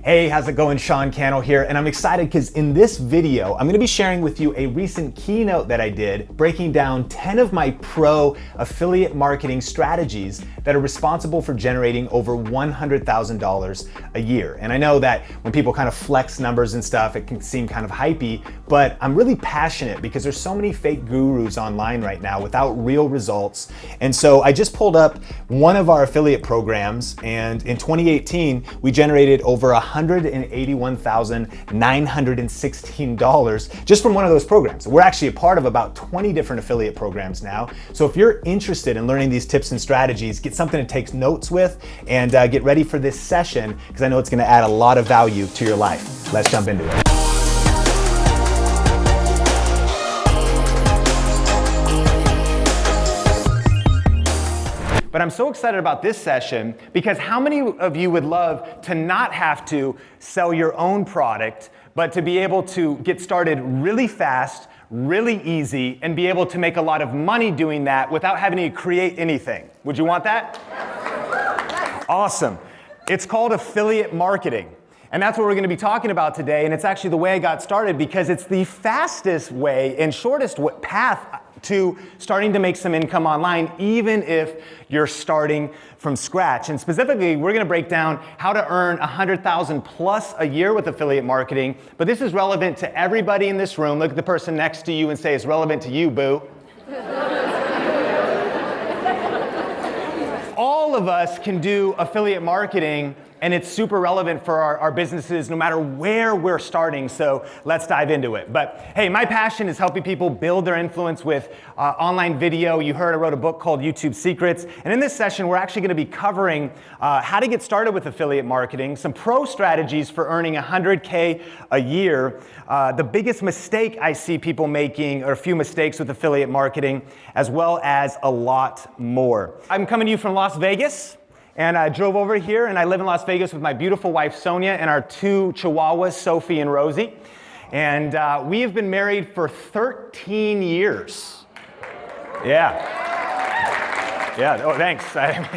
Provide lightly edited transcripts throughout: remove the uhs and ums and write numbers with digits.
Hey, how's it going? Sean Cannell here, and I'm excited because in this video, I'm gonna be sharing with you a recent keynote that I did, breaking down 10 of my pro affiliate marketing strategies that are responsible for generating over $100,000 a year. And I know that when people kind of flex numbers and stuff, it can seem kind of hypey, but I'm really passionate because there's so many fake gurus online right now without real results. And so I just pulled up one of our affiliate programs, and in 2018, we generated over $181,916 just from one of those programs. We're actually a part of about 20 different affiliate programs now. So if you're interested in learning these tips and strategies, get something to take notes with and get ready for this session because I know it's going to add a lot of value to your life. Let's jump into it. But I'm so excited about this session because how many of you would love to not have to sell your own product, but to be able to get started really fast, really easy, and be able to make a lot of money doing that without having to create anything? Would you want that? Awesome. It's called affiliate marketing. And that's what we're going to be talking about today. And it's actually the way I got started because it's the fastest way and shortest path to starting to make some income online, even if you're starting from scratch. And specifically, we're going to break down how to earn $100,000 plus a year with affiliate marketing. But this is relevant to everybody in this room. Look at the person next to you and say, it's relevant to you, boo. All of us can do affiliate marketing, and it's super relevant for our businesses no matter where we're starting, so let's dive into it. But hey, my passion is helping people build their influence with online video. You heard I wrote a book called YouTube Secrets, and in this session we're actually going to be covering how to get started with affiliate marketing, some pro strategies for earning $100K a year, the biggest mistake I see people making, or a few mistakes with affiliate marketing, as well as a lot more. I'm coming to you from Las Vegas. And I drove over here, and I live in Las Vegas with my beautiful wife, Sonia, and our two chihuahuas, Sophie and Rosie. And we have been married for 13 years. Yeah. Yeah, oh, thanks. I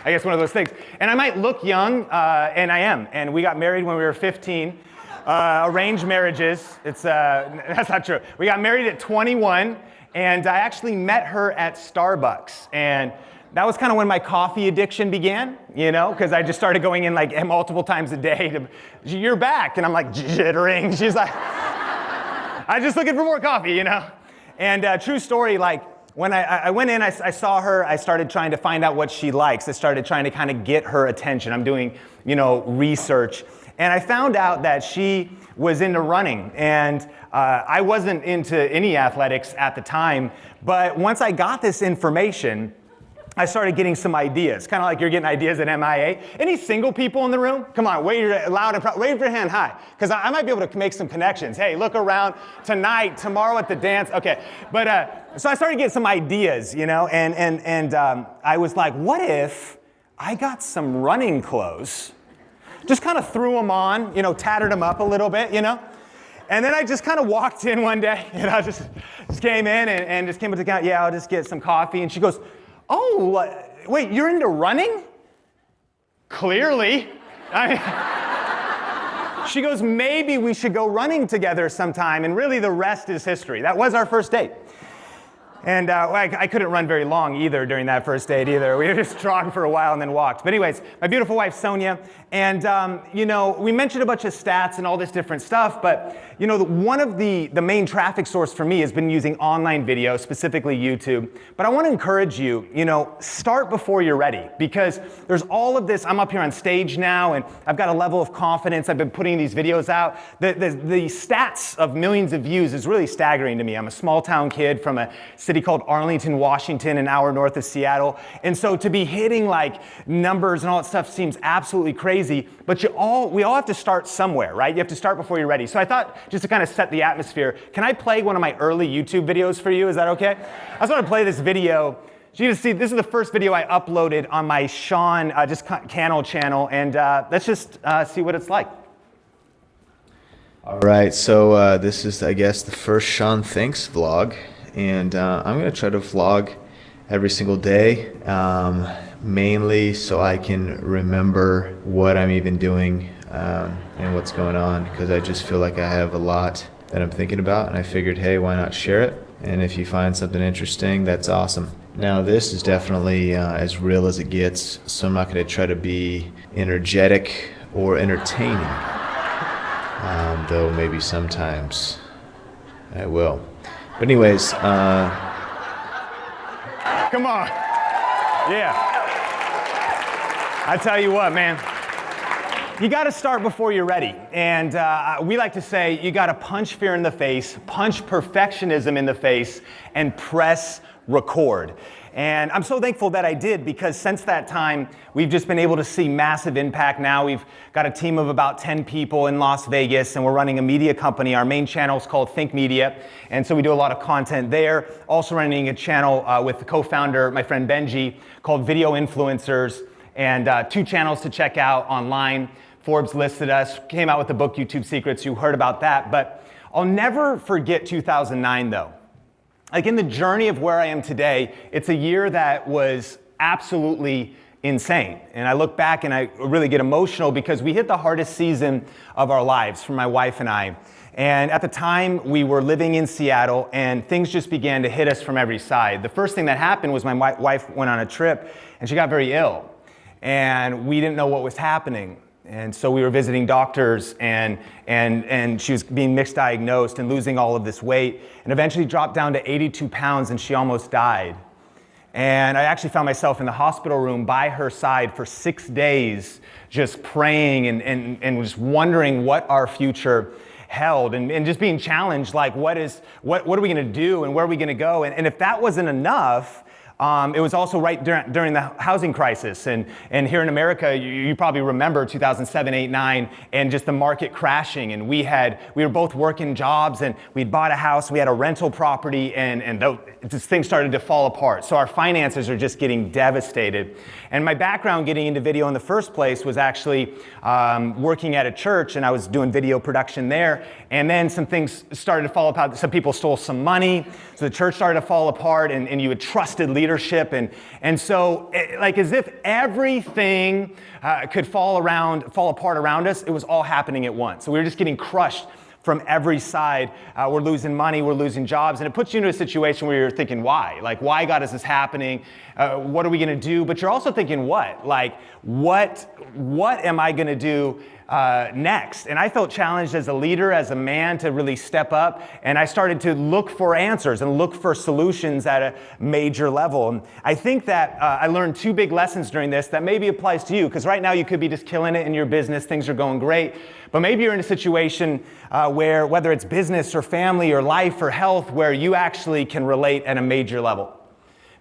guess one of those things. And I might look young, and I am. And we got married when we were 15. Arranged marriages. That's not true. We got married at 21, and I actually met her at Starbucks. And that was kind of when my coffee addiction began, you know, because I just started going in like multiple times a day you're back. And I'm like jittering. She's like, I'm just looking for more coffee, you know. And true story, like when I went in, I saw her, I started trying to find out what she likes. I started trying to kind of get her attention. I'm doing, research. And I found out that she was into running. And I wasn't into any athletics at the time. But once I got this information, I started getting some ideas, kind of like you're getting ideas at MIA. Any single people in the room? Come on, wave your hand high, because I might be able to make some connections. Hey, look around tonight, tomorrow at the dance. Okay, but so I started getting some ideas, and I was like, what if I got some running clothes? Just kind of threw them on, tattered them up a little bit, And then I just kind of walked in one day, just came in and just came to the counter. Yeah, I'll just get some coffee, and she goes, oh, wait, you're into running? Clearly. She goes, maybe we should go running together sometime, and really the rest is history. That was our first date. And I couldn't run very long either during that first date either. We just jogged for a while and then walked. But anyways, my beautiful wife, Sonia, and we mentioned a bunch of stats and all this different stuff, but one of the main traffic source for me has been using online video, specifically YouTube. But I want to encourage you, start before you're ready, because there's all of this. I'm up here on stage now, and I've got a level of confidence. I've been putting these videos out. The stats of millions of views is really staggering to me. I'm a small town kid from a city called Arlington, Washington, an hour north of Seattle. And so to be hitting like numbers and all that stuff seems absolutely crazy, but we all have to start somewhere, right? You have to start before you're ready. So I thought, just to kind of set the atmosphere, can I play one of my early YouTube videos for you? Is that okay? I just want to play this video. So you can see, this is the first video I uploaded on my Sean Cannell channel, and let's just see what it's like. All right, so this is, I guess, the first Sean Thinks vlog. And I'm going to try to vlog every single day, mainly so I can remember what I'm even doing and what's going on, because I just feel like I have a lot that I'm thinking about, and I figured, hey, why not share it? And if you find something interesting, that's awesome. Now, this is definitely as real as it gets, so I'm not going to try to be energetic or entertaining, though maybe sometimes I will. But anyways, Come on. Yeah. I tell you what, man. You got to start before you're ready. And we like to say you got to punch fear in the face, punch perfectionism in the face, and press record. And I'm so thankful that I did, because since that time, we've just been able to see massive impact now. We've got a team of about 10 people in Las Vegas, and we're running a media company. Our main channel is called Think Media, and so we do a lot of content there. Also running a channel with the co-founder, my friend Benji, called Video Influencers, and 2 channels to check out online. Forbes listed us, came out with the book YouTube Secrets. You heard about that, but I'll never forget 2009 though. Like, in the journey of where I am today, it's a year that was absolutely insane. And I look back and I really get emotional, because we hit the hardest season of our lives for my wife and I. And at the time, we were living in Seattle, and things just began to hit us from every side. The first thing that happened was my wife went on a trip and she got very ill, and we didn't know what was happening. And so we were visiting doctors, and she was being misdiagnosed and losing all of this weight, and eventually dropped down to 82 pounds, and she almost died. And I actually found myself in the hospital room by her side for 6 days, just praying and just wondering what our future held, and just being challenged, like, what are we gonna do, and where are we gonna go? And if that wasn't enough, it was also right during the housing crisis, and here in America, you probably remember 2007, 8, 9, and just the market crashing. And we were both working jobs, and we'd bought a house, we had a rental property, and this thing started to fall apart. So our finances are just getting devastated. And my background getting into video in the first place was actually working at a church, and I was doing video production there. And then some things started to fall apart. Some people stole some money, so the church started to fall apart, and you had trusted leadership. And so, like, as if everything could fall apart around us, it was all happening at once. So we were just getting crushed from every side. We're losing money, we're losing jobs, and it puts you into a situation where you're thinking, why? Like, why, God, is this happening? What are we gonna do? But you're also thinking, what? Like, what am I gonna do next? And I felt challenged as a leader, as a man, to really step up, and I started to look for answers and look for solutions at a major level. And I think that I learned 2 big lessons during this that maybe applies to you, because right now you could be just killing it in your business, things are going great, but maybe you're in a situation where, whether it's business or family or life or health, where you actually can relate at a major level.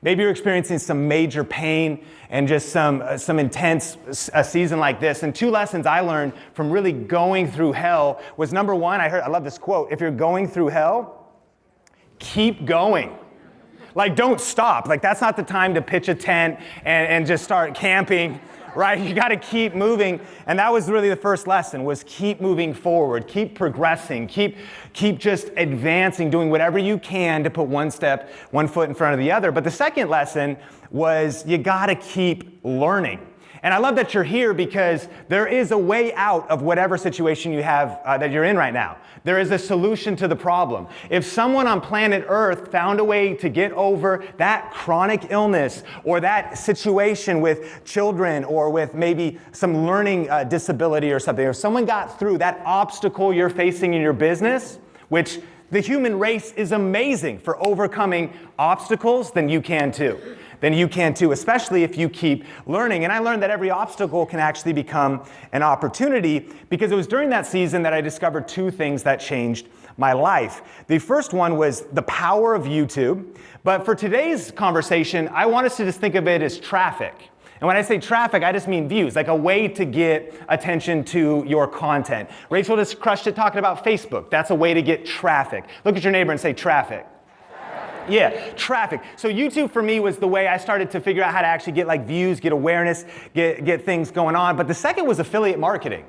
Maybe you're experiencing some major pain and just some intense season like this. And 2 lessons I learned from really going through hell was, number 1, I love this quote: if you're going through hell, keep going. Like, don't stop. Like, that's not the time to pitch a tent and just start camping, right? You got to keep moving. And that was really the first lesson, was keep moving forward, keep progressing, keep just advancing, doing whatever you can to put one foot in front of the other. But the second lesson was, you got to keep learning. And I love that you're here, because there is a way out of whatever situation you have that you're in right now. There is a solution to the problem. If someone on planet Earth found a way to get over that chronic illness, or that situation with children, or with maybe some learning disability or something, if someone got through that obstacle you're facing in your business, which the human race is amazing for overcoming obstacles, then you can too. Especially if you keep learning. And I learned that every obstacle can actually become an opportunity, because it was during that season that I discovered 2 things that changed my life. The first one was the power of YouTube. But for today's conversation, I want us to just think of it as traffic. And when I say traffic, I just mean views, like a way to get attention to your content. Rachel just crushed it talking about Facebook. That's a way to get traffic. Look at your neighbor and say, traffic. Yeah, traffic. So YouTube for me was the way I started to figure out how to actually get like views, get awareness, get things going on. But the second was affiliate marketing.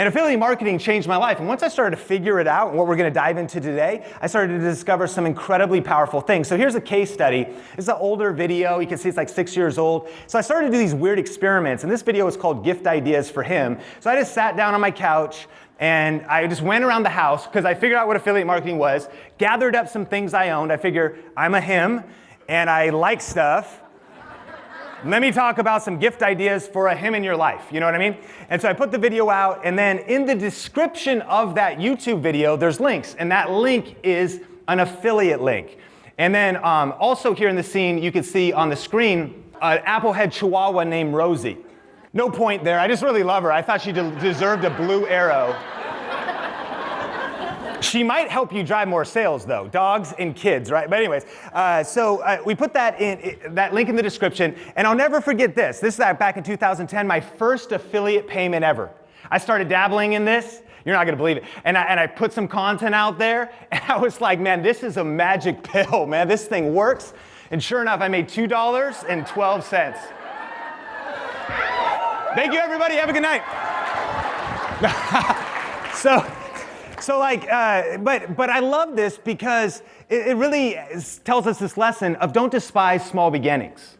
And affiliate marketing changed my life. And once I started to figure it out, and what we're going to dive into today, I started to discover some incredibly powerful things. So here's a case study. This is an older video. You can see it's like 6 years old. So I started to do these weird experiments, and this video is called Gift Ideas for Him. So I just sat down on my couch, and I just went around the house because I figured out what affiliate marketing was, gathered up some things I owned. I figure I'm a him, and I like stuff. Let me talk about some gift ideas for a him in your life, you know what I mean? And so I put the video out, and then in the description of that YouTube video, there's links, and that link is an affiliate link. And then also here in the scene, you can see on the screen, an Applehead Chihuahua named Rosie. No point there, I just really love her. I thought she deserved a blue arrow. She might help you drive more sales though, dogs and kids, right? But anyways, we put that link in the description, and I'll never forget this. This is back in 2010, my first affiliate payment ever. I started dabbling in this. You're not gonna believe it. And I put some content out there, and I was like, man, this is a magic pill, man. This thing works. And sure enough, I made $2.12. Thank you, everybody. Have a good night. But I love this because it really tells us this lesson of don't despise small beginnings.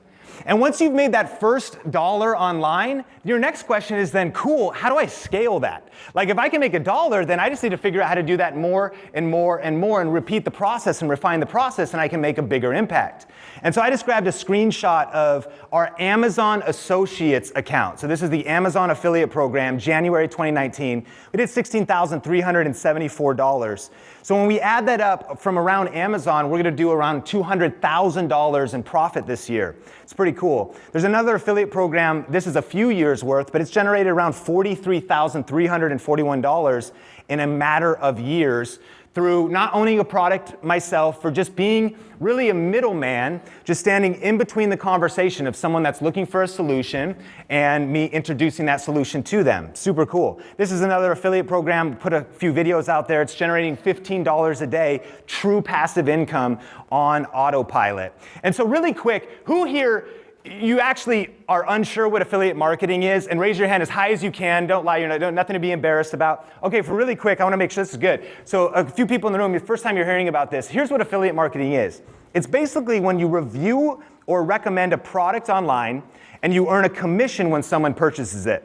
And once you've made that first dollar online, your next question is then, cool, how do I scale that? Like if I can make $1, then I just need to figure out how to do that more and more and more and repeat the process and refine the process, and I can make a bigger impact. And so I just grabbed a screenshot of our Amazon Associates account. So this is the Amazon affiliate program, January 2019. We did $16,374. So when we add that up from around Amazon, we're gonna do around $200,000 in profit this year. It's pretty cool. There's another affiliate program, this is a few years worth, but it's generated around $43,341 in a matter of years through not owning a product myself, for just being really a middleman, just standing in between the conversation of someone that's looking for a solution and me introducing that solution to them. Super cool. This is another affiliate program, put a few videos out there. It's generating $15 a day, true passive income on autopilot. And so really quick, who here, you actually are unsure what affiliate marketing is? And raise your hand as high as you can. Don't lie, nothing to be embarrassed about. Okay, for really quick, I wanna make sure this is good. So a few people in the room, the first time you're hearing about this, here's what affiliate marketing is. It's basically when you review or recommend a product online and you earn a commission when someone purchases it.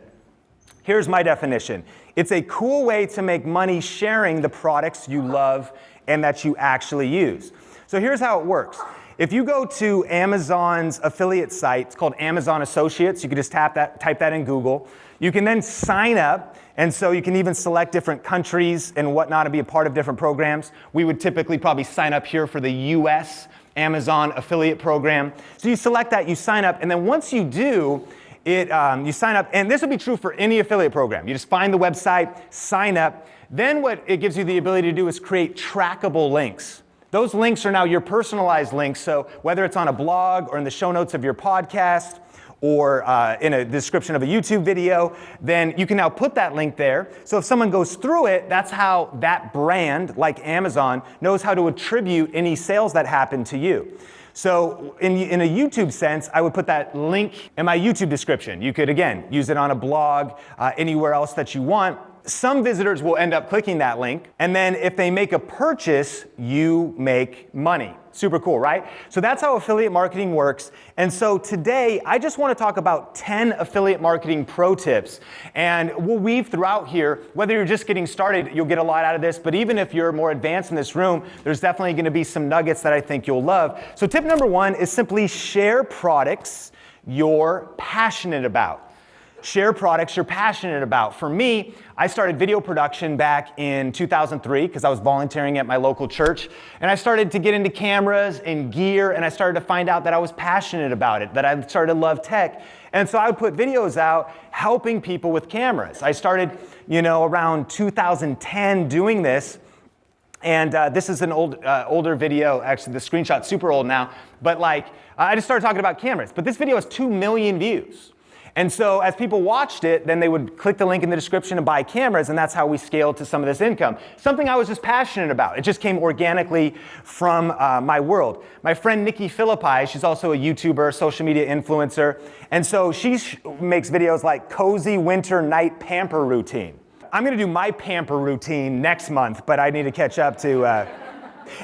Here's my definition. It's a cool way to make money sharing the products you love and that you actually use. So here's how it works. If you go to Amazon's affiliate site, it's called Amazon Associates. You can just type that in Google. You can then sign up, and so you can even select different countries and whatnot and be a part of different programs. We would typically probably sign up here for the US Amazon affiliate program. So you select that, you sign up, and then once you do, you sign up, and this would be true for any affiliate program. You just find the website, sign up. Then what it gives you the ability to do is create trackable links. Those links are now your personalized links, so whether it's on a blog or in the show notes of your podcast or in a description of a YouTube video, then you can now put that link there. So if someone goes through it, that's how that brand, like Amazon, knows how to attribute any sales that happen to you. So in a YouTube sense, I would put that link in my YouTube description. You could, again, use it on a blog, anywhere else that you want. Some visitors will end up clicking that link, and then if they make a purchase, you make money. Super cool, right? So that's how affiliate marketing works. And so today, I just want to talk about 10 affiliate marketing pro tips. And we'll weave throughout here, whether you're just getting started, you'll get a lot out of this, but even if you're more advanced in this room, there's definitely going to be some nuggets that I think you'll love. So tip number 1 is simply share products you're passionate about. Share products you're passionate about. For me, I started video production back in 2003 because I was volunteering at my local church, and I started to get into cameras and gear, and I started to find out that I was passionate about it, that I started to love tech. And so I would put videos out helping people with cameras. I started, around 2010 doing this. And this is an older video, actually the screenshot's super old now, but I just started talking about cameras. But this video has 2 million views. And so as people watched it, then they would click the link in the description and buy cameras, and that's how we scaled to some of this income. Something I was just passionate about. It just came organically from my world. My friend Nikki Philippi, she's also a YouTuber, social media influencer, and so she makes videos like cozy winter night pamper routine. I'm gonna do my pamper routine next month, but I need to catch up to,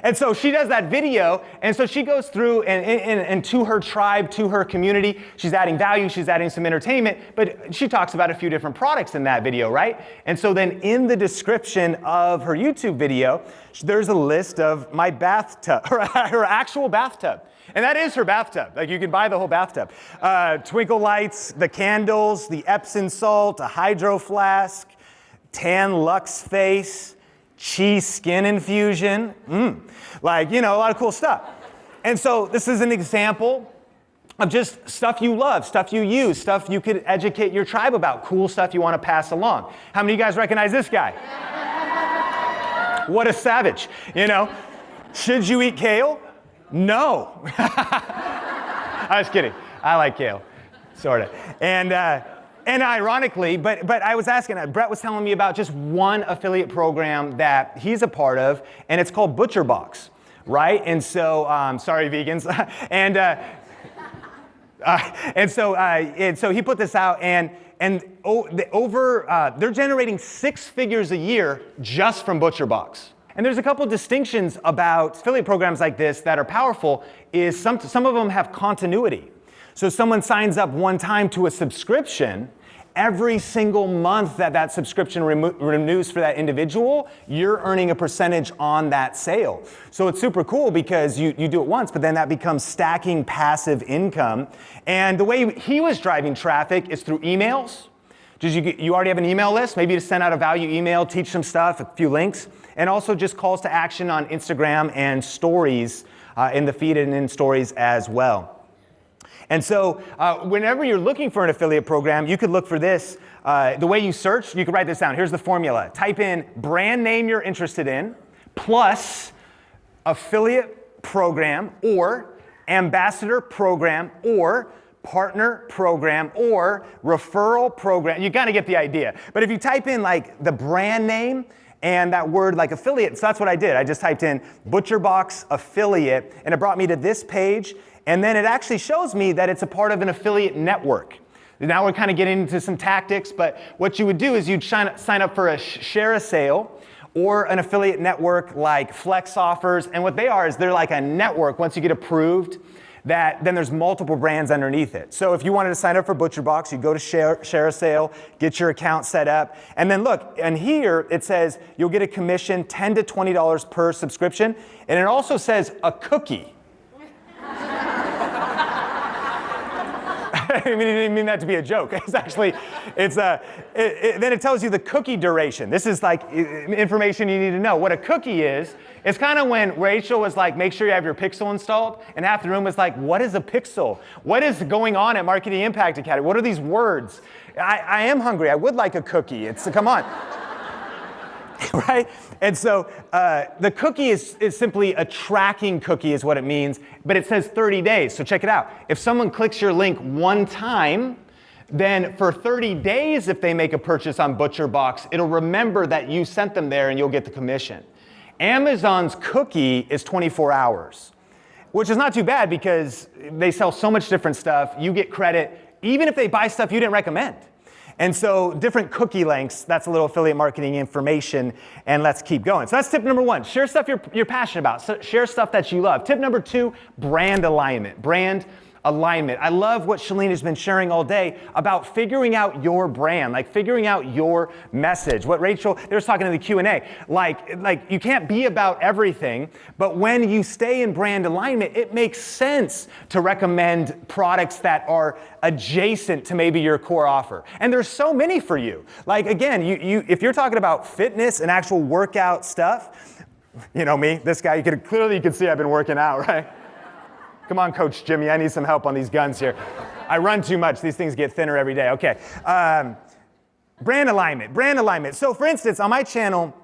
And so she does that video, and so she goes through and to her tribe, to her community, she's adding value, she's adding some entertainment, but she talks about a few different products in that video, right? And so then in the description of her YouTube video, there's a list of my bathtub, her actual bathtub. And that is her bathtub. Like, you can buy the whole bathtub. Twinkle lights, the candles, the Epsom salt, a hydro flask, tan Lux face, chi skin infusion, like, you know, a lot of cool stuff. And so this is an example of just stuff you love, stuff you use, stuff you could educate your tribe about, cool stuff you want to pass along. How many of you guys recognize this guy? What a savage, you know? Should you eat kale? No. I was kidding. I like kale, sort of. And ironically, but I was asking, Brett was telling me about just one affiliate program that he's a part of, and it's called ButcherBox, right? And so, sorry, vegans. and so he put this out, and they're generating 6 figures a year just from ButcherBox. And there's a couple distinctions about affiliate programs like this that are powerful. Is some of them have continuity. So someone signs up one time to a subscription, every single month that subscription renews for that individual, you're earning a percentage on that sale. So it's super cool because you do it once, but then that becomes stacking passive income. And the way he was driving traffic is through emails. You already have an email list, maybe to send out a value email, teach some stuff, a few links, and also just calls to action on Instagram and stories in the feed and in stories as well. And so whenever you're looking for an affiliate program, you could look for this. The way you search, you could write this down. Here's the formula. Type in brand name you're interested in, plus affiliate program, or ambassador program, or partner program, or referral program. You gotta get the idea. But if you type in like the brand name and that word like affiliate, so that's what I did. I just typed in ButcherBox affiliate, and it brought me to this page. And then it actually shows me that it's a part of an affiliate network. Now we're kind of getting into some tactics, but what you would do is you'd sign up for a share a sale or an affiliate network like Flex Offers. And what they are is they're like a network. Once you get approved, that then there's multiple brands underneath it. So if you wanted to sign up for ButcherBox, you go to share a sale, get your account set up, and then look, and here it says you'll get a commission $10 to $20 per subscription, and it also says a cookie. I mean, he didn't mean that to be a joke. It's actually, then it tells you the cookie duration. This is like information you need to know. What a cookie is, it's kind of when Rachel was like, make sure you have your pixel installed, and half the room was like, what is a pixel? What is going on at Marketing Impact Academy? What are these words? I am hungry. I would like a cookie. Come on. Right? And so the cookie is simply a tracking cookie is what it means, but it says 30 days. So check it out. If someone clicks your link one time, then for 30 days, if they make a purchase on ButcherBox, it'll remember that you sent them there and you'll get the commission. Amazon's cookie is 24 hours, which is not too bad because they sell so much different stuff. You get credit even if they buy stuff you didn't recommend. And so different cookie lengths, that's a little affiliate marketing information, and let's keep going. So that's tip number 1, share stuff you're passionate about, so share stuff that you love. Tip number 2, brand alignment. Brand alignment. I love what Shalene has been sharing all day about figuring out your brand, like figuring out your message. What Rachel, they were talking in the Q&A, like you can't be about everything, but when you stay in brand alignment, it makes sense to recommend products that are adjacent to maybe your core offer. And there's so many for you. Like again, if you're talking about fitness and actual workout stuff, you know me, this guy, you can see I've been working out, right? Come on, Coach Jimmy, I need some help on these guns here. I run too much. These things get thinner every day. Okay. Brand alignment. So for instance, on my channel,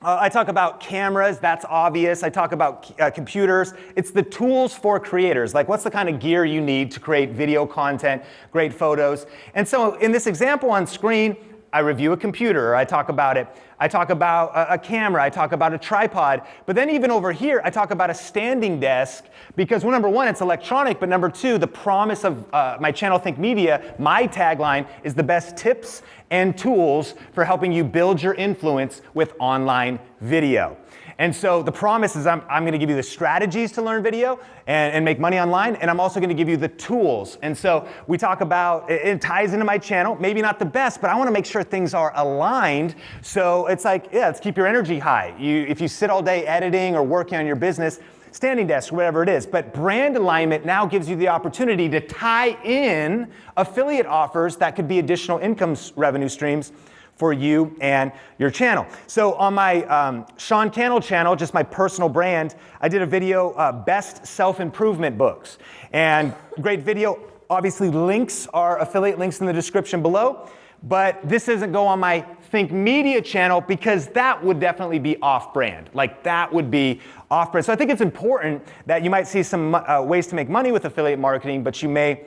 I talk about cameras, that's obvious. I talk about computers. It's the tools for creators. Like what's the kind of gear you need to create video content, great photos. And so in this example on screen, I review a computer, or I talk about it. I talk about a camera, I talk about a tripod, but then even over here, I talk about a standing desk because, well, number one, it's electronic, but number two, the promise of my channel, Think Media, my tagline is the best tips and tools for helping you build your influence with online video. And so the promise is I'm going to give you the strategies to learn video and make money online, and I'm also going to give you the tools. And so we talk about, it ties into my channel, maybe not the best, but I want to make sure things are aligned. So it's like, yeah, let's keep your energy high. If you sit all day editing or working on your business, standing desk, whatever it is. But brand alignment now gives you the opportunity to tie in affiliate offers that could be additional income revenue streams for you and your channel. So on my Sean Cannell channel, just my personal brand, I did a video, best self-improvement books. And great video. Obviously links are affiliate links in the description below, but this doesn't go on my Think Media channel because that would definitely be off-brand. Like that would be off-brand. So I think it's important that you might see some ways to make money with affiliate marketing, but you may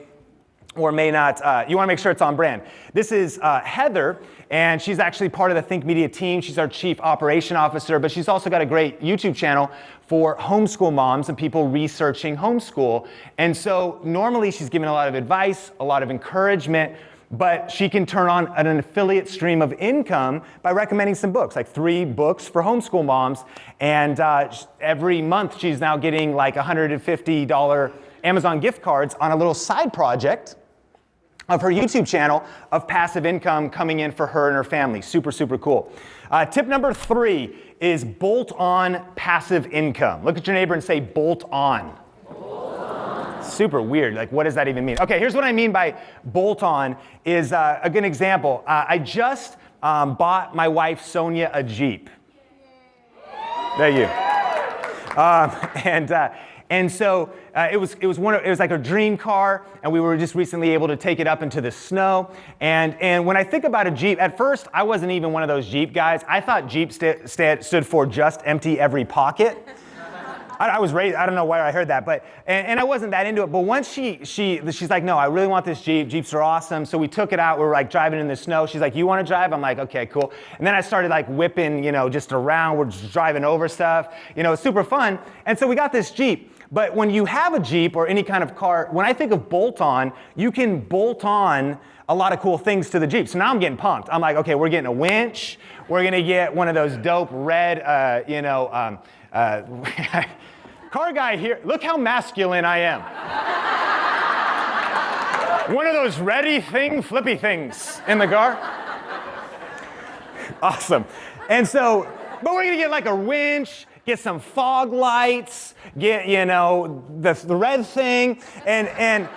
or may not, you want to make sure it's on brand. This is Heather, and she's actually part of the Think Media team. She's our Chief Operation Officer, but she's also got a great YouTube channel for homeschool moms and people researching homeschool. And so normally she's giving a lot of advice, a lot of encouragement, but she can turn on an affiliate stream of income by recommending some books, like 3 books for homeschool moms. And every month she's now getting like $150 Amazon gift cards on a little side project of her YouTube channel of passive income coming in for her and her family. Super, super cool. Tip number 3 is bolt on passive income. Look at your neighbor and say bolt on. Bolt on. Super weird. Like, what does that even mean? Okay, here's what I mean by bolt on is a good example. I just bought my wife Sonia a Jeep. There you. And so it was like a dream car, and we were just recently able to take it up into the snow. And when I think about a Jeep, at first I wasn't even one of those Jeep guys. I thought Jeep stood for just empty every pocket. I was raised, I don't know why I heard that, but and I wasn't that into it. But once she's like, no, I really want this Jeep. Jeeps are awesome. So we took it out. We were like driving in the snow. She's like, you want to drive? I'm like, okay, cool. And then I started like whipping, just around. We're just driving over stuff. It's super fun. And so we got this Jeep. But when you have a Jeep or any kind of car, when I think of bolt-on, you can bolt on a lot of cool things to the Jeep. So now I'm getting pumped. I'm like, okay, we're getting a winch. We're going to get one of those dope red, car guy here. Look how masculine I am. One of those flippy things in the car. Awesome. And so, but we're going to get like a winch, get some fog lights, get, the red thing. And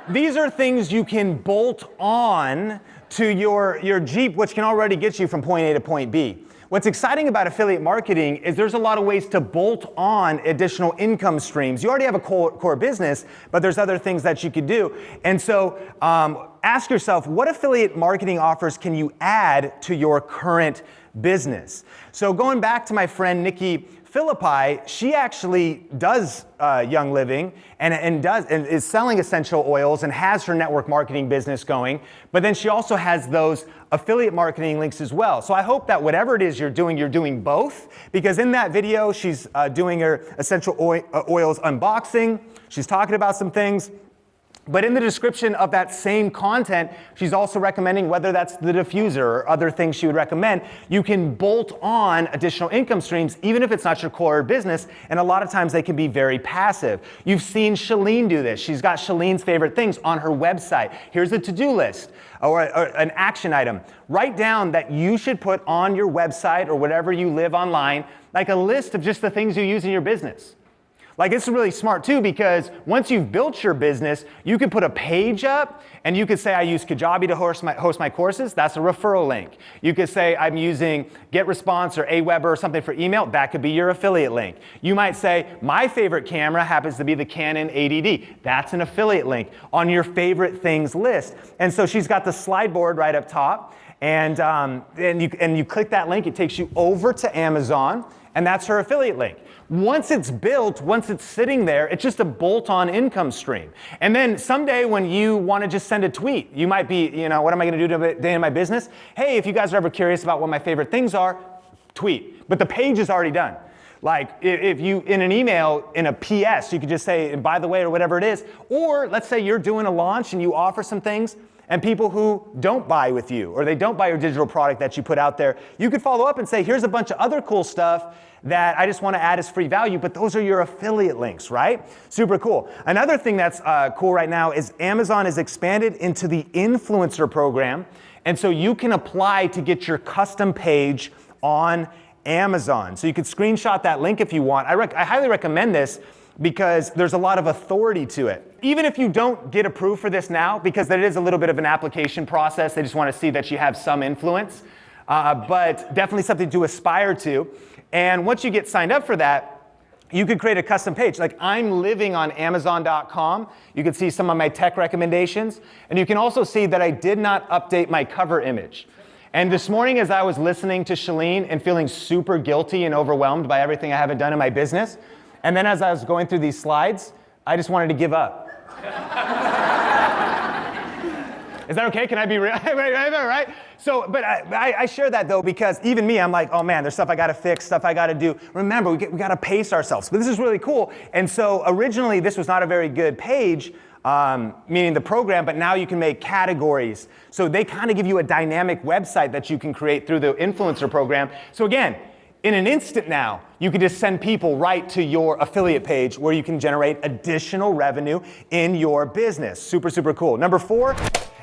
these are things you can bolt on to your Jeep, which can already get you from point A to point B. What's exciting about affiliate marketing is there's a lot of ways to bolt on additional income streams. You already have a core business, but there's other things that you could do. And so ask yourself, what affiliate marketing offers can you add to your current business? So going back to my friend Nikki Philippi, she actually does Young Living and is selling essential oils and has her network marketing business going, but then she also has those affiliate marketing links as well. So I hope that whatever it is you're doing both, because in that video, she's doing her essential oils unboxing, she's talking about some things. But in the description of that same content, she's also recommending, whether that's the diffuser or other things she would recommend, you can bolt on additional income streams, even if it's not your core business, and a lot of times they can be very passive. You've seen Shalene do this. She's got Shalene's favorite things on her website. Here's a to-do list or an action item. Write down that you should put on your website or whatever you live online, like a list of just the things you use in your business. Like, it's really smart too, because once you've built your business, you can put a page up and you could say, I use Kajabi to host my courses. That's a referral link. You could say, I'm using GetResponse or Aweber or something for email. That could be your affiliate link. You might say, my favorite camera happens to be the Canon 80D. That's an affiliate link on your favorite things list. And so she's got the slide board right up top. And you click that link, it takes you over to Amazon. and that's her affiliate link. Once it's built, once it's sitting there, it's just a bolt-on income stream. And then someday when you want to just send a tweet, you might be, what am I going to do today in my business? Hey, if you guys are ever curious about what my favorite things are, tweet. But the page is already done. Like if you, in an email, in a PS, you could just say, and by the way, or whatever it is. Or let's say you're doing a launch and you offer some things, and people who don't buy with you, or they don't buy your digital product that you put out there, you could follow up and say, here's a bunch of other cool stuff that I just want to add as free value, but those are your affiliate links, right? Super cool. Another thing that's cool right now is Amazon has expanded into the influencer program, and so you can apply to get your custom page on Amazon. So you could screenshot that link if you want. I highly recommend this because there's a lot of authority to it. Even if you don't get approved for this now, because there is a little bit of an application process, they just want to see that you have some influence, but definitely something to aspire to. And once you get signed up for that, you could create a custom page. Like I'm living on Amazon.com. You can see some of my tech recommendations. And you can also see that I did not update my cover image. And this morning as I was listening to Shalene and feeling super guilty and overwhelmed by everything I haven't done in my business, and then as I was going through these slides, I just wanted to give up. Is that okay? Can I be real? Right? So, but I share that though because even me, I'm like, oh man, there's stuff I got to fix, stuff I got to do. Remember, we got to pace ourselves. But this is really cool. And so originally, this was not a very good page, meaning the program, but now you can make categories. So they kind of give you a dynamic website that you can create through the influencer program. So again, in an instant now, you can just send people right to your affiliate page where you can generate additional revenue in your business. Super, super cool. Number 4,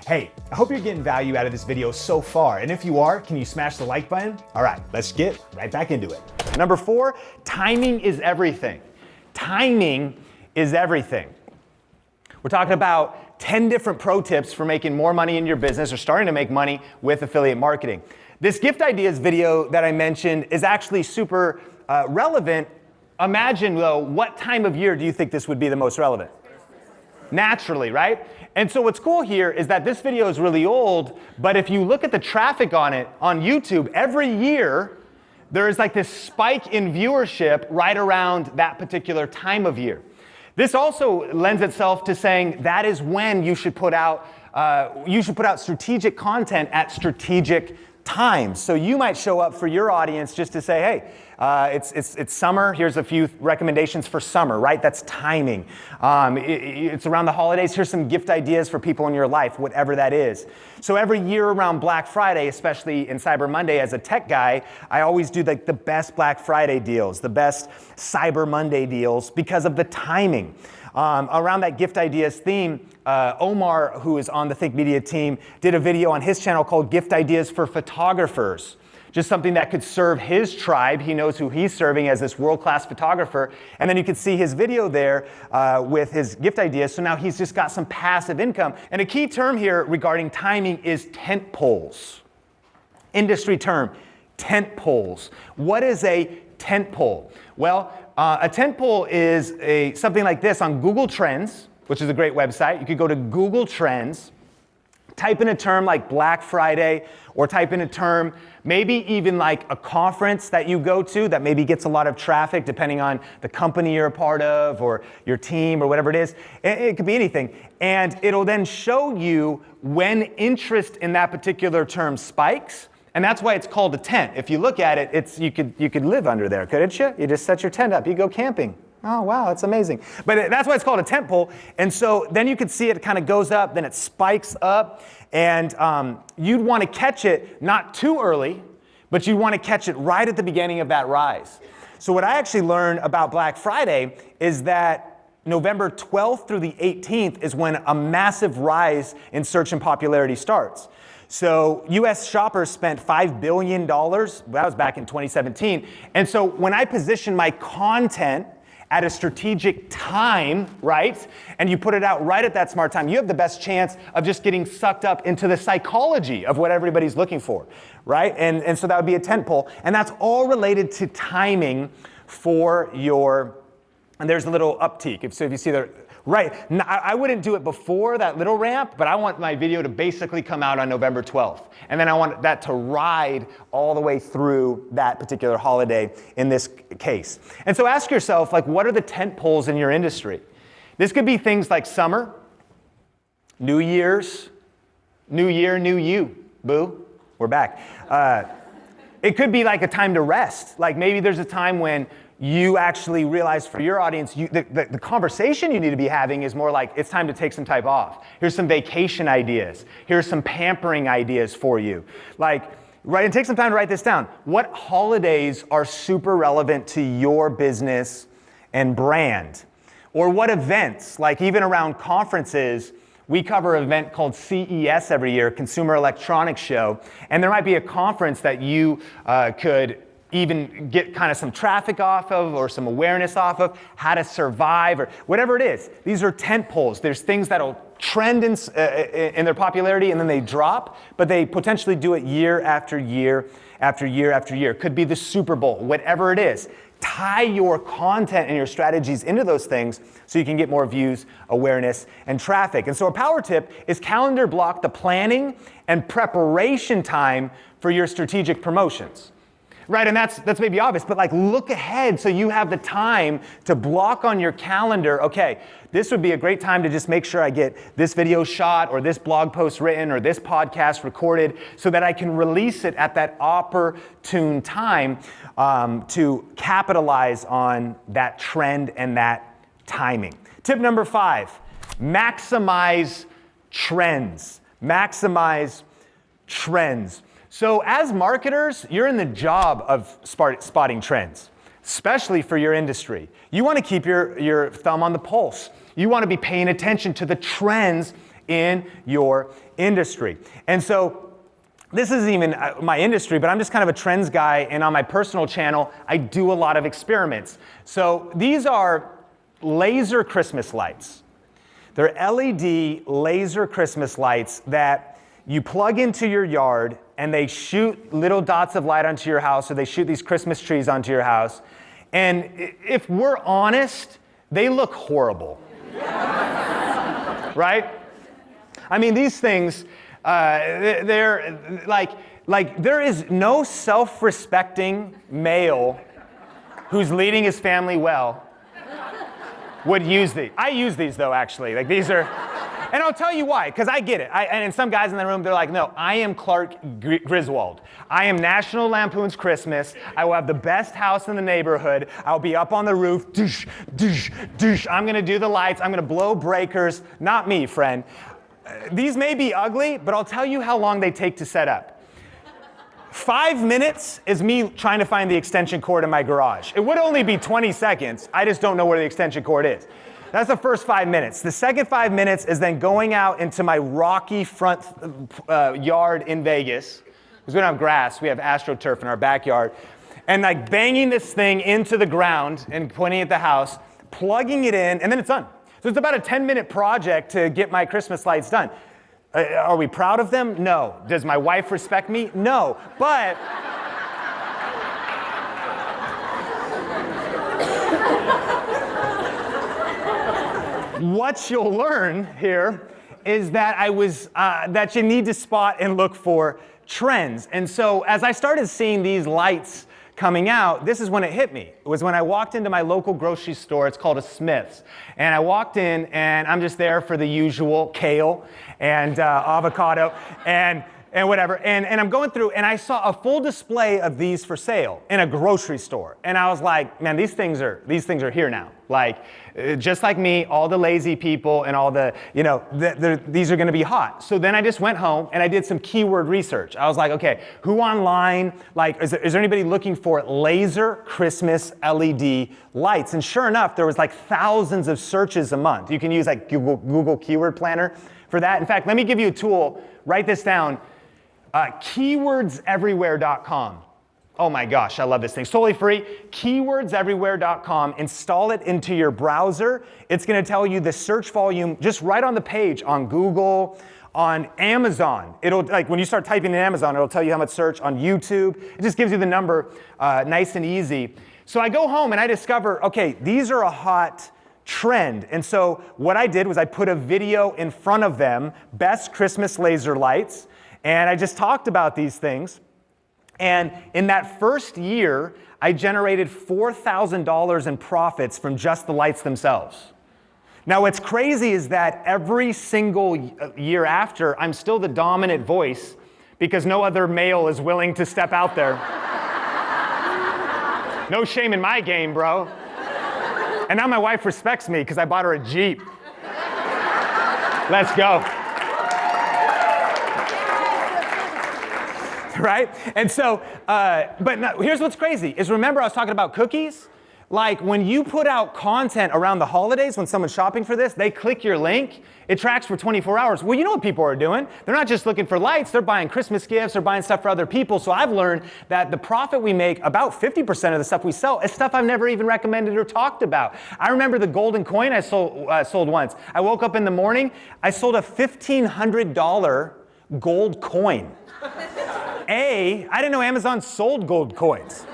hey, I hope you're getting value out of this video so far. And if you are, can you smash the like button? All right, let's get right back into it. Number 4, timing is everything. Timing is everything. We're talking about 10 different pro tips for making more money in your business or starting to make money with affiliate marketing. This gift ideas video that I mentioned is actually super relevant. Imagine though, what time of year do you think this would be the most relevant? Naturally, right? And so what's cool here is that this video is really old, but if you look at the traffic on it on YouTube, every year there is like this spike in viewership right around that particular time of year. This also lends itself to saying that is when you should put out strategic content at strategic times. So you might show up for your audience just to say, hey, it's summer. Here's a few recommendations for summer, right? That's timing. It's around the holidays. Here's some gift ideas for people in your life, whatever that is. So every year around Black Friday, especially in Cyber Monday as a tech guy, I always do like the best Black Friday deals, the best Cyber Monday deals because of the timing. Around that gift ideas theme, Omar, who is on the Think Media team, did a video on his channel called Gift Ideas for Photographers. Just something that could serve his tribe. He knows who he's serving as this world-class photographer. And then you could see his video there with his gift ideas. So now he's just got some passive income. And a key term here regarding timing is tent poles. Industry term, tent poles. What is a tent pole? Well, a tent pole is something like this on Google Trends, which is a great website. You could go to Google Trends, type in a term like Black Friday, or type in a term, maybe even like a conference that you go to that maybe gets a lot of traffic depending on the company you're a part of or your team or whatever it is. It could be anything. And it'll then show you when interest in that particular term spikes. And that's why it's called a tent. If you look at it, you could live under there, couldn't you? You just set your tent up, you go camping. Oh, wow, that's amazing. But that's why it's called a tent pole. And so then you could see it kind of goes up, then it spikes up, and you'd want to catch it not too early, but you want to catch it right at the beginning of that rise. So what I actually learned about Black Friday is that November 12th through the 18th is when a massive rise in search and popularity starts. So US shoppers spent $5 billion, that was back in 2017. And so when I position my content at a strategic time, right, and you put it out right at that smart time, you have the best chance of just getting sucked up into the psychology of what everybody's looking for, right? And so that would be a tent pole. And that's all related to timing for your, and there's a little uptick. So if you see there, Right. I wouldn't do it before that little ramp, but I want my video to basically come out on November 12th. And then I want that to ride all the way through that particular holiday in this case. And so ask yourself, like, what are the tent poles in your industry? This could be things like summer, New Year's, New Year, New You, boo, we're back. It could be like a time to rest. Like maybe there's a time when you actually realize for your audience, the conversation you need to be having is more like, it's time to take some time off. Here's some vacation ideas. Here's some pampering ideas for you. Like, and take some time to write this down. What holidays are super relevant to your business and brand? Or what events, like even around conferences, we cover an event called CES every year, Consumer Electronics Show, and there might be a conference that you could even get kind of some traffic off of or some awareness off of, how to survive or whatever it is. These are tent poles. There's things that'll trend in their popularity and then they drop, but they potentially do it year after year after year after year. Could be the Super Bowl, whatever it is. Tie your content and your strategies into those things so you can get more views, awareness, and traffic. And so a power tip is calendar block the planning and preparation time for your strategic promotions. Right, and that's maybe obvious, but like look ahead so you have the time to block on your calendar, okay, this would be a great time to just make sure I get this video shot or this blog post written or this podcast recorded so that I can release it at that opportune time to capitalize on that trend and that timing. Tip number 5, maximize trends. Maximize trends. So as marketers, you're in the job of spotting trends, especially for your industry. You want to keep your thumb on the pulse. You want to be paying attention to the trends in your industry. And so this isn't even my industry, but I'm just kind of a trends guy, and on my personal channel, I do a lot of experiments. So these are laser Christmas lights. They're LED laser Christmas lights that you plug into your yard and they shoot little dots of light onto your house, or they shoot these Christmas trees onto your house. And if we're honest, they look horrible. Right? I mean, these things, they're like there is no self-respecting male who's leading his family well would use these. I use these though, actually. Like these are, and I'll tell you why, because I get it. And some guys in the room, they're like, no, I am Clark Griswold. I am National Lampoon's Christmas. I will have the best house in the neighborhood. I'll be up on the roof. Doosh, doosh, doosh. I'm going to do the lights. I'm going to blow breakers. Not me, friend. These may be ugly, but I'll tell you how long they take to set up. 5 minutes is me trying to find the extension cord in my garage. It would only be 20 seconds. I just don't know where the extension cord is. That's the first 5 minutes. The second 5 minutes is then going out into my rocky front yard in Vegas, because we don't have grass, we have AstroTurf in our backyard, and like banging this thing into the ground and pointing at the house, plugging it in, and then it's done. So it's about a 10-minute project to get my Christmas lights done. Are we proud of them? No. Does my wife respect me? No. But what you'll learn here is that that you need to spot and look for trends. And so as I started seeing these lights coming out, this is when it hit me. It was when I walked into my local grocery store. It's called a Smith's. And I walked in, and I'm just there for the usual kale and avocado and whatever. And I'm going through, and I saw a full display of these for sale in a grocery store. And I was like, man, these things are here now. Like, just like me, all the lazy people and all the, these are going to be hot. So then I just went home and I did some keyword research. I was like, okay, who online, like, is there anybody looking for laser Christmas LED lights? And sure enough, there was like thousands of searches a month. You can use like Google Keyword Planner for that. In fact, let me give you a tool. Write this down. Keywordseverywhere.com. Oh my gosh, I love this thing. It's totally free. Keywordseverywhere.com. Install it into your browser. It's going to tell you the search volume just right on the page on Google, on Amazon. It'll, like when you start typing in Amazon, it'll tell you how much search on YouTube. It just gives you the number nice and easy. So I go home and I discover, okay, these are a hot trend. And so what I did was I put a video in front of them, best Christmas laser lights, and I just talked about these things. And in that first year, I generated $4,000 in profits from just the lights themselves. Now, what's crazy is that every single year after, I'm still the dominant voice because no other male is willing to step out there. No shame in my game, bro. And now my wife respects me because I bought her a Jeep. Let's go. Right? And so, but no, here's what's crazy, is remember I was talking about cookies? Like when you put out content around the holidays, when someone's shopping for this, they click your link, it tracks for 24 hours. Well, you know what people are doing? They're not just looking for lights, they're buying Christmas gifts, they're buying stuff for other people. So I've learned that the profit we make, about 50% of the stuff we sell, is stuff I've never even recommended or talked about. I remember the golden coin I sold once. I woke up in the morning, I sold a $1,500 gold coin. A, I didn't know Amazon sold gold coins.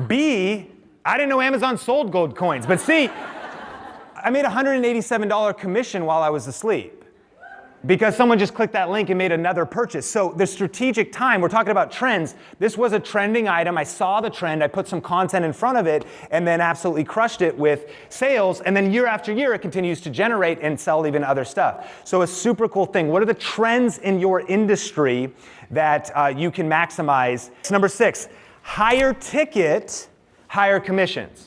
B, I didn't know Amazon sold gold coins. But C, I made a $187 commission while I was asleep because someone just clicked that link and made another purchase. So the strategic time, we're talking about trends. This was a trending item. I saw the trend. I put some content in front of it and then absolutely crushed it with sales. And then year after year, it continues to generate and sell even other stuff. So a super cool thing. What are the trends in your industry that you can maximize? Number 6, higher ticket, higher commissions.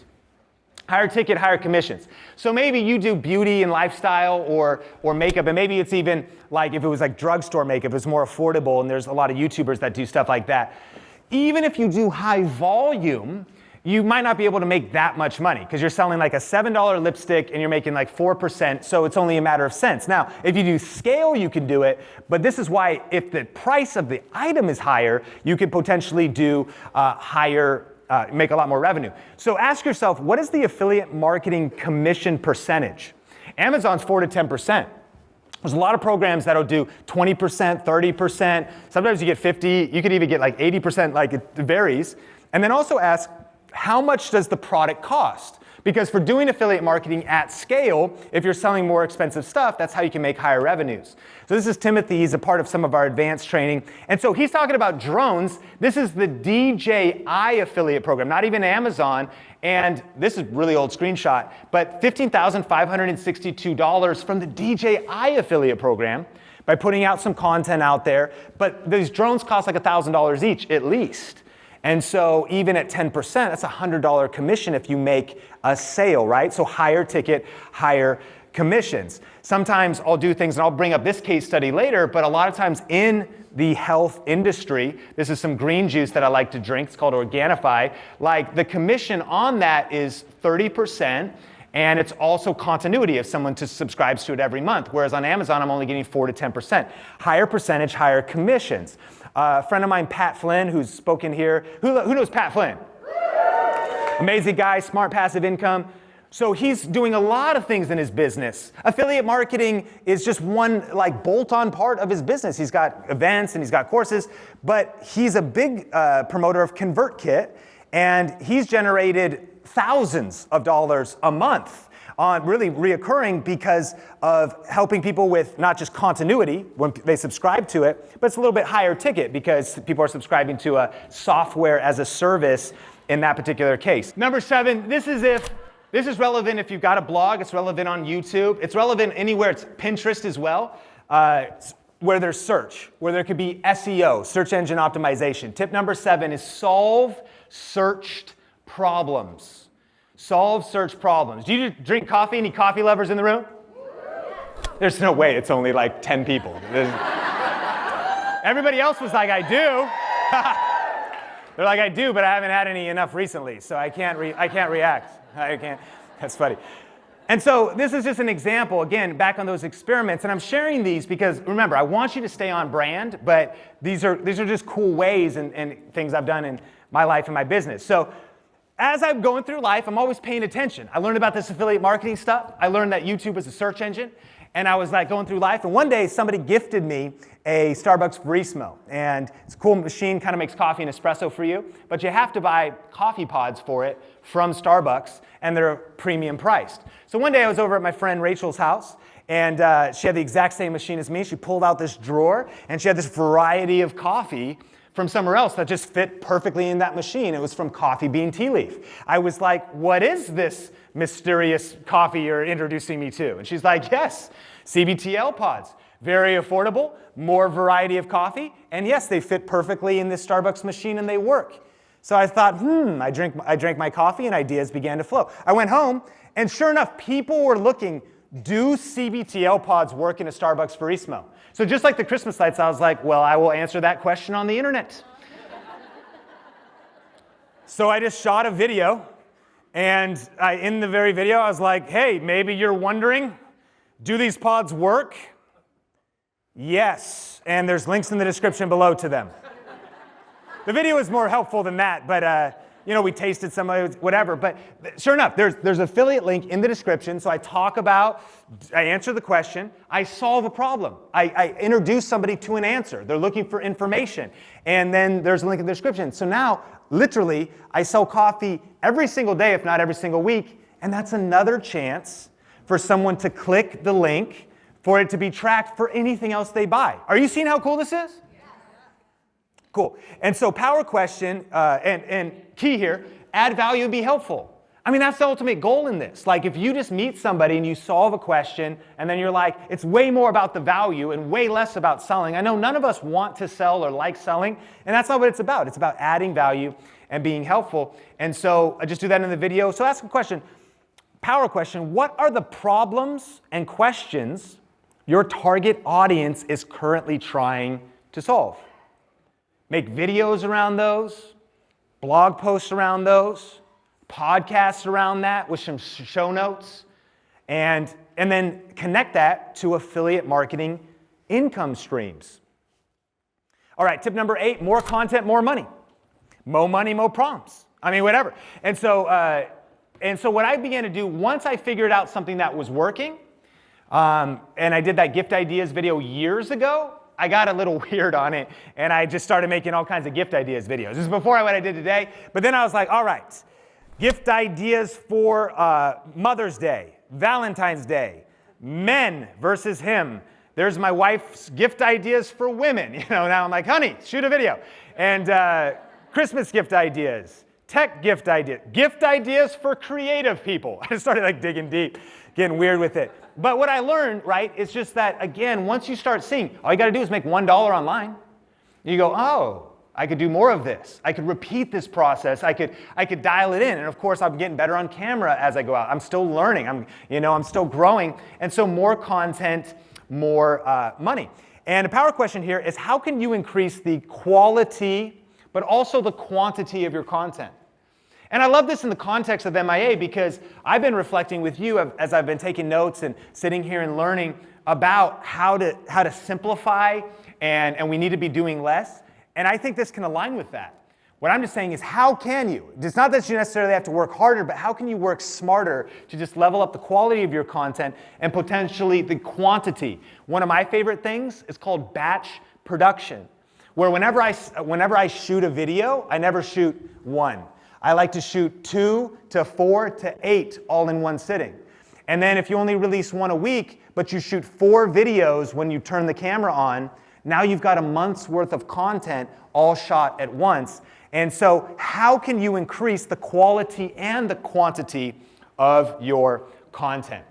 Higher ticket, higher commissions. So maybe you do beauty and lifestyle or makeup, and maybe it's even like if it was like drugstore makeup, it's more affordable, and there's a lot of YouTubers that do stuff like that. Even if you do high volume, you might not be able to make that much money because you're selling like a $7 lipstick and you're making like 4%, so it's only a matter of cents. Now, if you do scale, you can do it, but this is why if the price of the item is higher, you could potentially do make a lot more revenue. So ask yourself, what is the affiliate marketing commission percentage? Amazon's 4 to 10%. There's a lot of programs that'll do 20%, 30%. Sometimes you get 50, you could even get like 80%, like it varies. And then also ask, how much does the product cost? Because for doing affiliate marketing at scale, if you're selling more expensive stuff, that's how you can make higher revenues. So this is Timothy. He's a part of some of our advanced training. And so he's talking about drones. This is the DJI affiliate program, not even Amazon. And this is a really old screenshot, but $15,562 from the DJI affiliate program by putting out some content out there. But these drones cost like $1,000 each at least. And so even at 10%, that's a $100 commission if you make a sale, right? So higher ticket, higher commissions. Sometimes I'll do things, and I'll bring up this case study later, but a lot of times in the health industry, this is some green juice that I like to drink. It's called Organifi. Like the commission on that is 30%. And it's also continuity if someone subscribes to it every month. Whereas on Amazon, I'm only getting 4 to 10%. Higher percentage, higher commissions. A friend of mine, Pat Flynn, who's spoken here. Who knows Pat Flynn? Amazing guy, smart passive income. So he's doing a lot of things in his business. Affiliate marketing is just one like bolt-on part of his business. He's got events and he's got courses, but he's a big promoter of ConvertKit, and he's generated thousands of dollars a month on really reoccurring because of helping people with not just continuity when they subscribe to it, but it's a little bit higher ticket because people are subscribing to a software as a service in that particular case. Number 7, this is relevant if you've got a blog. It's relevant on YouTube. It's relevant anywhere. It's Pinterest as well, where there's search, where there could be SEO, search engine optimization. Tip number 7 is solve searched problems. Solve search problems. Do you drink coffee? Any coffee lovers in the room? There's no way it's only like 10 people. Everybody else was like, I do. They're like, I do, but I haven't had enough recently, so I can't react. I can't. That's funny. And so this is just an example, again, back on those experiments. And I'm sharing these because, remember, I want you to stay on brand, but these are just cool ways and things I've done in my life and my business. So as I'm going through life, I'm always paying attention. I learned about this affiliate marketing stuff. I learned that YouTube is a search engine. And I was like going through life, and one day somebody gifted me a Starbucks Verismo. And it's a cool machine, kind of makes coffee and espresso for you, but you have to buy coffee pods for it from Starbucks, and they're premium priced. So one day I was over at my friend Rachel's house, and she had the exact same machine as me. She pulled out this drawer, and she had this variety of coffee from somewhere else that just fit perfectly in that machine. It was from Coffee Bean Tea Leaf. I was like, what is this mysterious coffee you're introducing me to? And she's like, yes, CBTL pods. Very affordable, more variety of coffee, and yes, they fit perfectly in this Starbucks machine and they work. So I thought, I drank my coffee and ideas began to flow. I went home, and sure enough, people were looking, do CBTL pods work in a Starbucks Verismo? So just like the Christmas lights, I was like, well, I will answer that question on the internet. So I just shot a video, and in the very video, I was like, hey, maybe you're wondering, do these pods work? Yes, and there's links in the description below to them. The video is more helpful than that, but we tasted some of it, whatever. But sure enough, there's an affiliate link in the description. So I answer the question, I solve a problem. I introduce somebody to an answer. They're looking for information. And then there's a link in the description. So now, literally, I sell coffee every single day, if not every single week. And that's another chance for someone to click the link for it to be tracked for anything else they buy. Are you seeing how cool this is? Cool. And so power question, and key here, add value and be helpful. I mean, that's the ultimate goal in this. Like, if you just meet somebody and you solve a question, and then you're like, it's way more about the value and way less about selling. I know none of us want to sell or like selling, and that's not what it's about. It's about adding value and being helpful. And so I just do that in the video. So ask a question, power question, what are the problems and questions your target audience is currently trying to solve? Make videos around those, blog posts around those, podcasts around that with some show notes, and then connect that to affiliate marketing income streams. All right, tip number 8, more content, more money. Mo money, mo problems. I mean, whatever. And so what I began to do, once I figured out something that was working, and I did that gift ideas video years ago, I got a little weird on it, and I just started making all kinds of gift ideas videos. This is before what I did today, but then I was like, all right, gift ideas for Mother's Day, Valentine's Day, men versus him. There's my wife's gift ideas for women. Now I'm like, honey, shoot a video. And Christmas gift ideas, tech gift ideas for creative people. I just started digging deep, getting weird with it. But what I learned, right, is just that, again, once you start seeing, all you got to do is make $1 online. You go, oh, I could do more of this. I could repeat this process. I could dial it in. And of course, I'm getting better on camera as I go out. I'm still learning. I'm still growing. And so more content, more money. And a power question here is, how can you increase the quality, but also the quantity of your content? And I love this in the context of MIA because I've been reflecting with you as I've been taking notes and sitting here and learning about how to simplify, and we need to be doing less. And I think this can align with that. What I'm just saying is, how can you? It's not that you necessarily have to work harder, but how can you work smarter to just level up the quality of your content and potentially the quantity? One of my favorite things is called batch production, where whenever I shoot a video, I never shoot one. I like to shoot 2 to 4 to 8 all in one sitting. And then if you only release one a week, but you shoot 4 videos when you turn the camera on, now you've got a month's worth of content all shot at once. And so how can you increase the quality and the quantity of your content?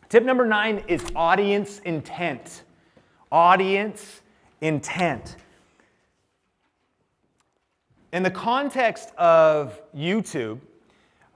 Tip number 9 is audience intent. Audience intent. In the context of YouTube,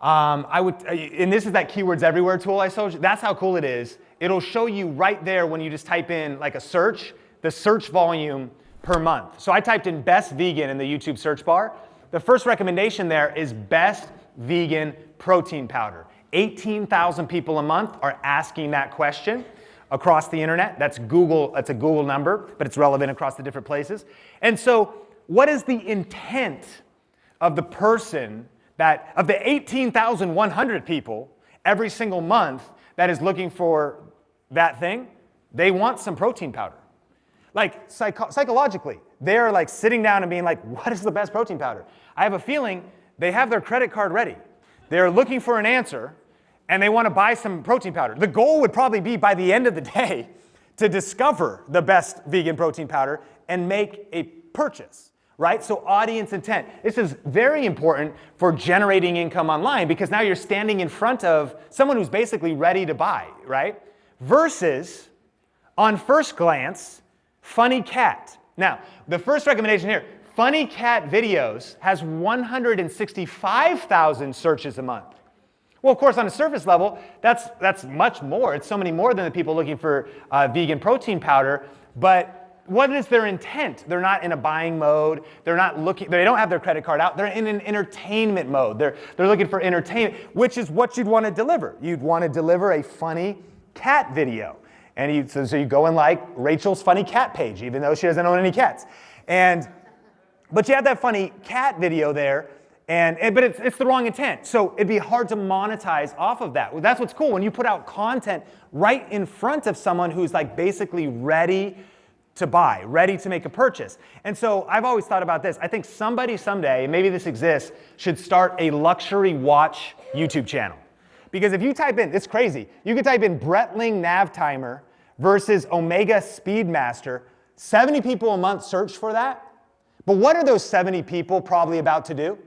and this is that keywords everywhere tool I showed you. That's how cool it is. It'll show you right there when you just type in a search, the search volume per month. So I typed in best vegan in the YouTube search bar. The first recommendation there is best vegan protein powder. 18,000 people a month are asking that question across the internet. That's Google. That's a Google number, but it's relevant across the different places. And so, what is the intent of the person of the 18,100 people every single month that is looking for that thing, they want some protein powder. Like psychologically, they're like sitting down and being like, what is the best protein powder? I have a feeling they have their credit card ready. They're looking for an answer and they want to buy some protein powder. The goal would probably be by the end of the day to discover the best vegan protein powder and make a purchase, right? So audience intent. This is very important for generating income online because now you're standing in front of someone who's basically ready to buy, right? Versus, on first glance, funny cat. Now, the first recommendation here, funny cat videos has 165,000 searches a month. Well, of course, on a surface level, that's much more. It's so many more than the people looking for vegan protein powder. But what is their intent? They're not in a buying mode. They're not looking. They don't have their credit card out. They're in an entertainment mode. They're looking for entertainment, which is what you'd want to deliver. You'd want to deliver a funny cat video. And so you go and like Rachel's funny cat page, even though she doesn't own any cats. But you have that funny cat video there, but it's the wrong intent. So it'd be hard to monetize off of that. Well, that's what's cool. When you put out content right in front of someone who's like basically ready to buy, ready to make a purchase. And so I've always thought about this. I think somebody someday, and maybe this exists, should start a luxury watch YouTube channel. Because if you type in, it's crazy, you could type in Breitling Nav Timer versus Omega Speedmaster, 70 people a month search for that. But what are those 70 people probably about to do?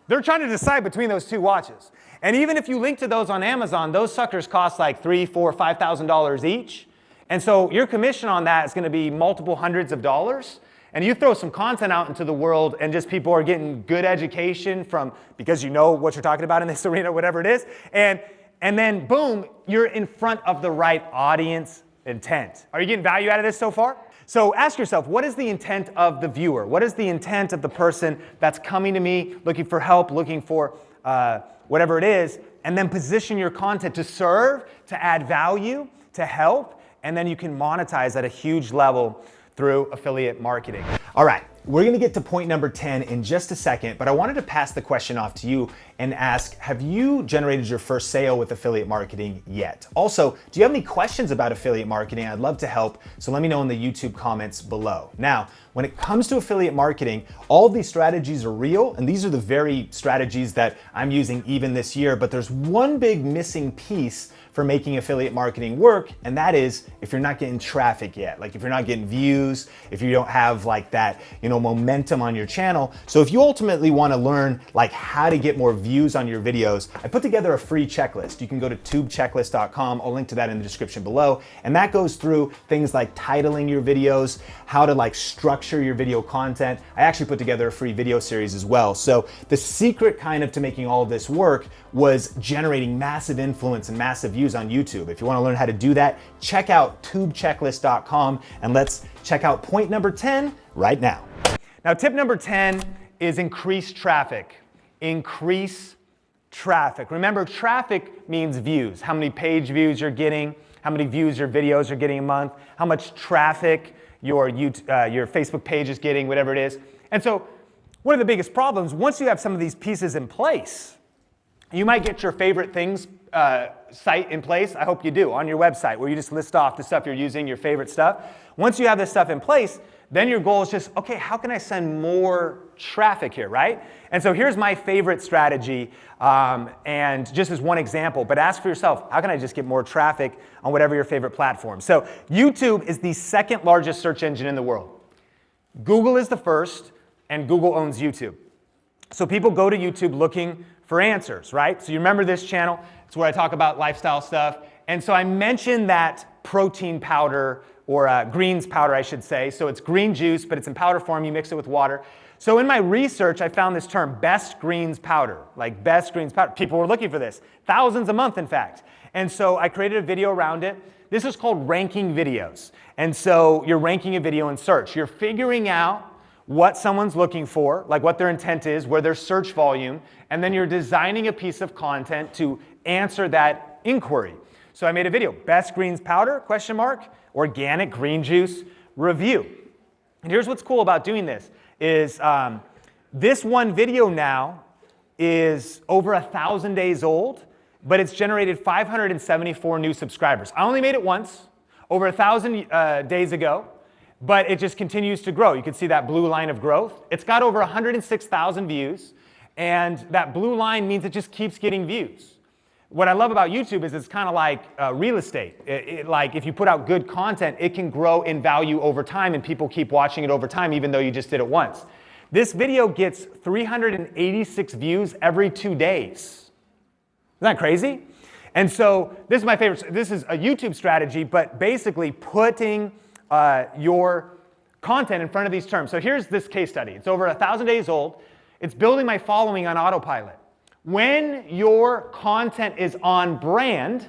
They're trying to decide between those two watches. And even if you link to those on Amazon, those suckers cost like $3,000, $4,000, $5,000 each. And so your commission on that is going to be multiple hundreds of dollars. And you throw some content out into the world and just people are getting good education because you know what you're talking about in this arena, whatever it is. And then boom, you're in front of the right audience intent. Are you getting value out of this so far? So ask yourself, what is the intent of the viewer? What is the intent of the person that's coming to me, looking for help, looking for whatever it is, and then position your content to serve, to add value, to help, and then you can monetize at a huge level through affiliate marketing. All right, we're gonna get to point number 10 in just a second, but I wanted to pass the question off to you and ask, have you generated your first sale with affiliate marketing yet? Also, do you have any questions about affiliate marketing? I'd love to help, so let me know in the YouTube comments below. Now, when it comes to affiliate marketing, all of these strategies are real, and these are the very strategies that I'm using even this year, but there's one big missing piece for making affiliate marketing work, and that is if you're not getting traffic yet, like if you're not getting views, if you don't have like that, momentum on your channel. So if you ultimately want to learn like how to get more views on your videos, I put together a free checklist. You can go to tubechecklist.com. I'll link to that in the description below. And that goes through things like titling your videos, how to like structure your video content. I actually put together a free video series as well. So the secret kind of to making all of this work was generating massive influence and massive views on YouTube. If you want to learn how to do that, check out tubechecklist.com and let's check out point number 10 right now. Now, tip number 10 is increase traffic. Increase traffic. Remember, traffic means views. How many page views you're getting, how many views your videos are getting a month, how much traffic your Facebook page is getting, whatever it is. And so one of the biggest problems, once you have some of these pieces in place, you might get your favorite things site in place. I hope you do, on your website, where you just list off the stuff you're using, your favorite stuff. Once you have this stuff in place, then your goal is just, okay, how can I send more traffic here, right? And so here's my favorite strategy, and just as one example, but ask for yourself, how can I just get more traffic on whatever your favorite platform? So YouTube is the second largest search engine in the world. Google is the first, and Google owns YouTube. So people go to YouTube looking for answers, right? So you remember this channel, it's where I talk about lifestyle stuff. And so I mentioned that protein powder, or greens powder, I should say. So it's green juice, but it's in powder form. You mix it with water. So in my research, I found this term, best greens powder, like best greens powder. People were looking for this, thousands a month, in fact. And so I created a video around it. This is called ranking videos. And so you're ranking a video in search. You're figuring out what someone's looking for, like what their intent is, where their search volume, and then you're designing a piece of content to answer that inquiry. So I made a video, best greens powder, question mark, organic green juice review. And here's what's cool about doing this is this one video now is over 1,000 days old, but it's generated 574 new subscribers. I only made it once, over 1,000 days ago, but it just continues to grow. You can see that blue line of growth. It's got over 106,000 views, and that blue line means it just keeps getting views. What I love about YouTube is it's kind of like real estate. Like if you put out good content, it can grow in value over time, and people keep watching it over time, even though you just did it once. This video gets 386 views every 2 days. Isn't that crazy? And so this is my favorite. This is a YouTube strategy, but basically putting your content in front of these terms. So here's this case study. It's over 1,000 days old. It's building my following on autopilot. When your content is on brand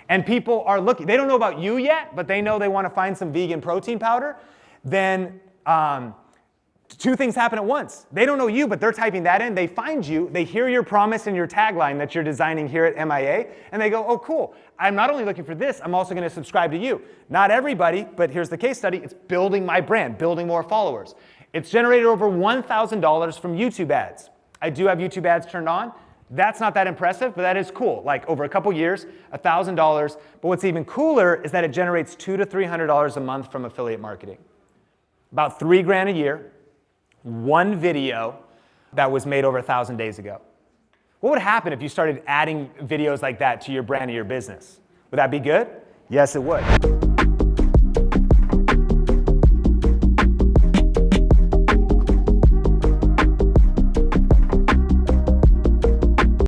and people are looking, they don't know about you yet, but they know they want to find some vegan protein powder, then two things happen at once. They don't know you, but they're typing that in. They find you, they hear your promise and your tagline that you're designing here at MIA, and they go, oh, cool. I'm not only looking for this, I'm also going to subscribe to you. Not everybody, but here's the case study. It's building my brand, building more followers. It's generated over $1,000 from YouTube ads. I do have YouTube ads turned on. That's not that impressive, but that is cool. Like over a couple years, $1,000. But what's even cooler is that it generates $200 to $300 a month from affiliate marketing. About $3,000 a year. One video that was made over 1,000 days ago. What would happen if you started adding videos like that to your brand or your business? Would that be good? Yes, it would.